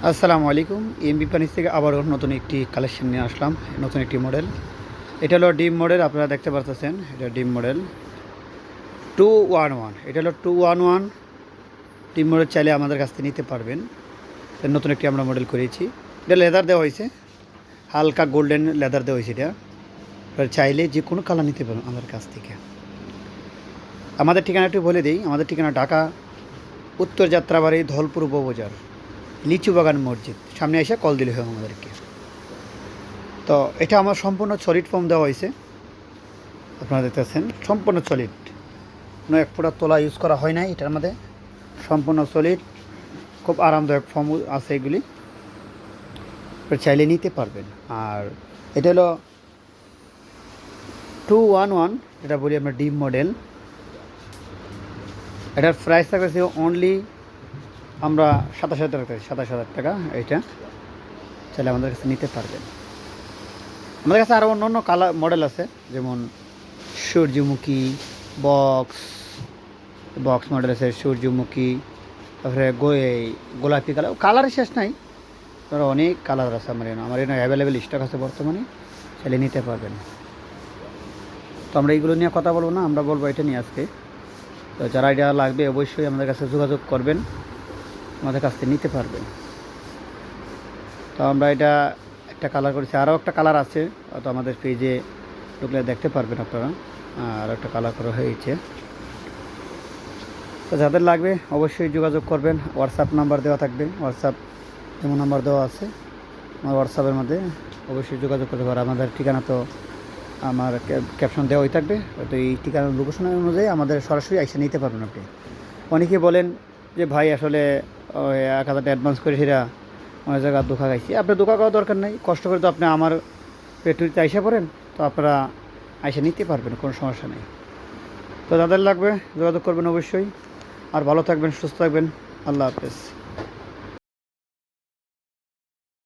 আসসালামু আলাইকুম। MB furniture থেকে আবারও নতুন একটি কালেকশন নিয়ে আসলাম, নতুন একটি মডেল। এটা হলো ডিম মডেল, আপনারা দেখতে পাচ্ছেন এটা ডিম মডেল 211। এটা হলো 211 ডিম মডেল। চাইলে আমাদের কাছ থেকে নিতে পারবেন। নতুন একটি আমরা মডেল করেছি। এটা লেদার দেওয়া হয়েছে, হালকা গোল্ডেন লেদার দেওয়া হয়েছে। এটা চাইলে যে কোনো কালার নিতে পারবেন আমাদের কাছ থেকে। আমাদের ঠিকানাটি বলে দিই, আমাদের ঠিকানা ঢাকা উত্তর যাত্রাবাড়ি ধলপুর উপবাজার, লিচু বাগান মসজিদ সামনে এসে কল দিলে হয় আমাদেরকে। তো এটা আমার সম্পূর্ণ সলিড ফর্ম দেওয়া হয়েছে, আপনারা দেখতেছেন সম্পূর্ণ সলিড, কোনো এক ফোঁটা তোলা ইউজ করা হয় নাই এটার মধ্যে, সম্পূর্ণ সলিড, খুব আরামদায়ক ফর্ম আছে এগুলি, চাইলে নিতে পারবেন। আর এটা হলো 211, এটা বলি আমরা ডিম মডেল। এটার প্রাইস থাকতেছে অনলি আমরা 27,000 টাকা, 27,000 টাকা। এটা চাইলে আমাদের কাছে নিতে পারবেন। আমাদের কাছে আরও অন্য অন্য কালার মডেল আছে, যেমন সূর্যমুখী বক্স বক্স মডেল আছে, সূর্যমুখী, তারপরে গোলাপি কালার, কালারের শেষ নাই, ধরো অনেক কালার আছে আমার এখানে অ্যাভেলেবেল স্টক আছে বর্তমানে, চাইলে নিতে পারবেন। তো আমরা এইগুলো নিয়ে কথা বলবো না, আমরা বলবো এটা নিয়ে আজকে। তো যারা এটা লাগবে অবশ্যই আমাদের কাছে যোগাযোগ করবেন, আমাদের কাছ থেকে নিতে পারবেন। তো আমরা এটা একটা কালার করেছি, আরও একটা কালার আছে, তো আমাদের পেজে ঢুকলে দেখতে পারবেন আপনারা। আর একটা কালার করা হয়েছে। তো যাদের লাগবে অবশ্যই যোগাযোগ করবেন, হোয়াটসঅ্যাপ নাম্বার দেওয়া থাকবে, হোয়াটসঅ্যাপ যেমন নাম্বার দেওয়া আছে আমার হোয়াটসঅ্যাপের মধ্যে অবশ্যই যোগাযোগ করতে পারে। আমাদের ঠিকানা তো আমার ক্যাপশন দেওয়াই থাকবে, তো এই ঠিকানার লোকেশন অনুযায়ী আমাদের সরাসরি এসে নিতে পারবেন আপনি। অনেকে বলেন যে ভাই আসলে 1,000 টাকা অ্যাডভান্স করে সেটা অনেক জায়গায় ধোকা খাইছি। আপনার ধোকা খাওয়ার দরকার নেই, কষ্ট করে তো আপনি আমার ফ্যাক্টরিতে আইসা পড়েন, তো আপনারা আইসা নিতে পারবেন, কোনো সমস্যা নেই। তো যাদের লাগবে যোগাযোগ করবেন অবশ্যই। আর ভালো থাকবেন, সুস্থ থাকবেন। আল্লাহ হাফেজ।